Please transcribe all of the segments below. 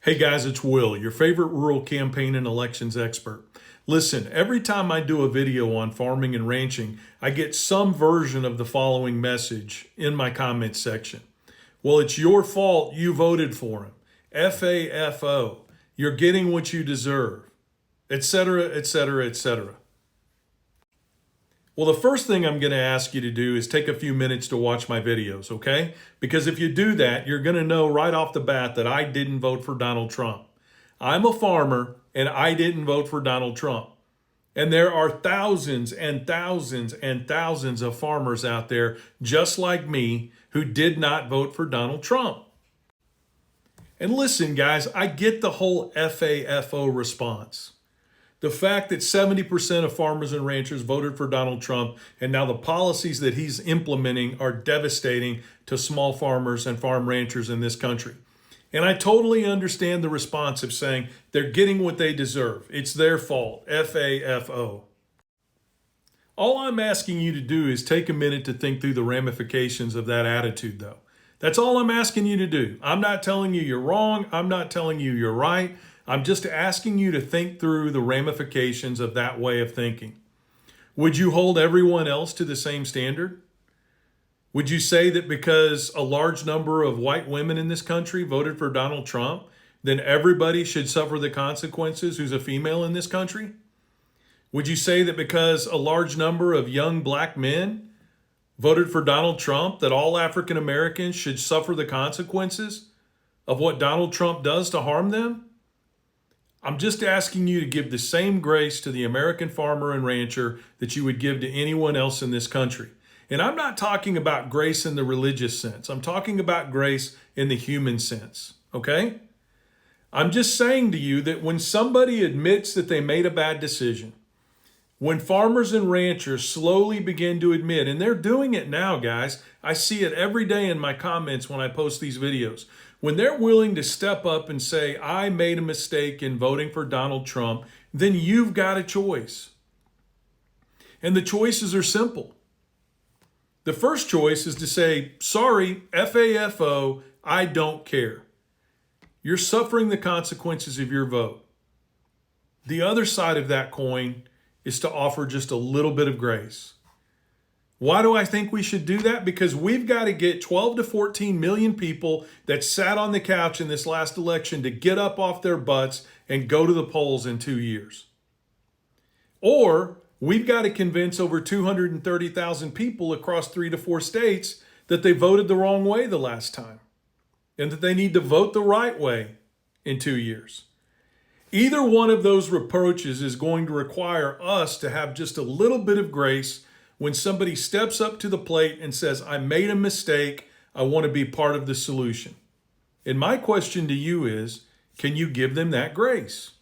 Hey guys, it's Will, your favorite rural campaign and elections expert. Listen, every time I do a video on farming and ranching, I get some version of the following message in my comments section. Well, it's your fault you voted for him. FAFO. You're getting what you deserve, etc., etc., etc. Well, the first thing I'm going to ask you to do is take a few minutes to watch my videos, okay? Because if you do that, you're going to know right off the bat that I didn't vote for Donald Trump. I'm a farmer and I didn't vote for Donald Trump. And there are thousands and thousands and thousands of farmers out there just like me who did not vote for Donald Trump. And listen, guys, I get the whole FAFO response. The fact that 70% of farmers and ranchers voted for Donald Trump, and now the policies that he's implementing are devastating to small farmers and farm ranchers in this country. And I totally understand the response of saying they're getting what they deserve. It's their fault. FAFO. All I'm asking you to do is take a minute to think through the ramifications of that attitude, though. That's all I'm asking you to do. I'm not telling you you're wrong. I'm not telling you you're right. I'm just asking you to think through the ramifications of that way of thinking. Would you hold everyone else to the same standard? Would you say that because a large number of white women in this country voted for Donald Trump, then everybody should suffer the consequences who's a female in this country? Would you say that because a large number of young black men voted for Donald Trump, that all African Americans should suffer the consequences of what Donald Trump does to harm them? I'm just asking you to give the same grace to the American farmer and rancher that you would give to anyone else in this country. And I'm not talking about grace in the religious sense. I'm talking about grace in the human sense, okay? I'm just saying to you that when somebody admits that they made a bad decision, when farmers and ranchers slowly begin to admit, and they're doing it now, guys, I see it every day in my comments when I post these videos. When they're willing to step up and say, I made a mistake in voting for Donald Trump, then you've got a choice. And the choices are simple. The first choice is to say, sorry, FAFO, I don't care. You're suffering the consequences of your vote. The other side of that coin is to offer just a little bit of grace. Why do I think we should do that? Because we've got to get 12 to 14 million people that sat on the couch in this last election to get up off their butts and go to the polls in 2 years. Or we've got to convince over 230,000 people across 3 to 4 states that they voted the wrong way the last time and that they need to vote the right way in 2 years. Either one of those approaches is going to require us to have just a little bit of grace when somebody steps up to the plate and says, I made a mistake, I want to be part of the solution. And my question to you is, can you give them that grace?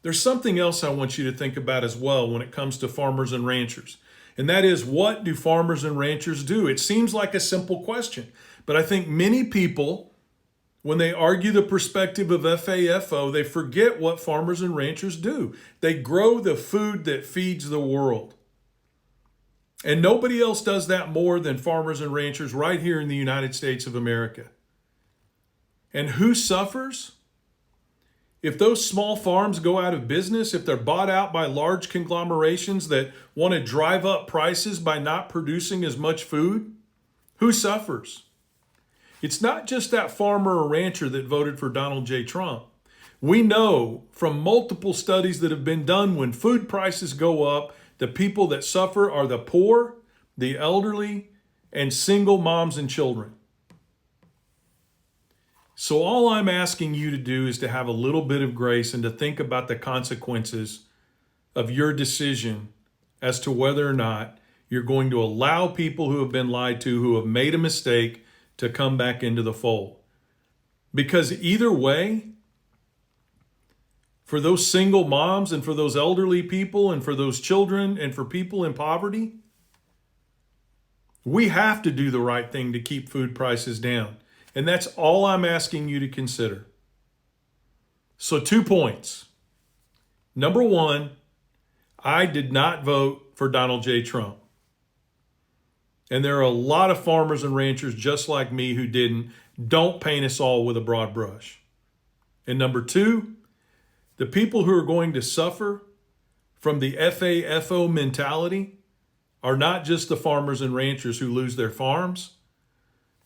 There's something else I want you to think about as well when it comes to farmers and ranchers. And that is, what do farmers and ranchers do? It seems like a simple question, but I think many people, when they argue the perspective of FAFO, they forget what farmers and ranchers do. They grow the food that feeds the world. And nobody else does that more than farmers and ranchers right here in the United States of America. And who suffers? If those small farms go out of business, if they're bought out by large conglomerations that want to drive up prices by not producing as much food, who suffers? It's not just that farmer or rancher that voted for Donald J. Trump. We know from multiple studies that have been done, when food prices go up, the people that suffer are the poor, the elderly, and single moms and children. So all I'm asking you to do is to have a little bit of grace and to think about the consequences of your decision as to whether or not you're going to allow people who have been lied to, who have made a mistake, to come back into the fold. Because either way, for those single moms and for those elderly people and for those children and for people in poverty, we have to do the right thing to keep food prices down. And that's all I'm asking you to consider. So 2 points. Number one, I did not vote for Donald J. Trump. And there are a lot of farmers and ranchers just like me who didn't. Don't paint us all with a broad brush. And number two, the people who are going to suffer from the FAFO mentality are not just the farmers and ranchers who lose their farms,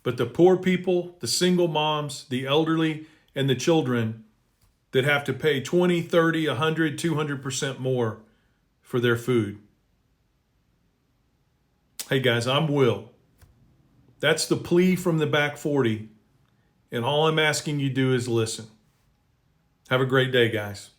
but the poor people, the single moms, the elderly, and the children that have to pay 20, 30, 100, 200% more for their food. Hey guys, I'm Will. That's the plea from the back 40. And all I'm asking you to do is listen. Have a great day, guys.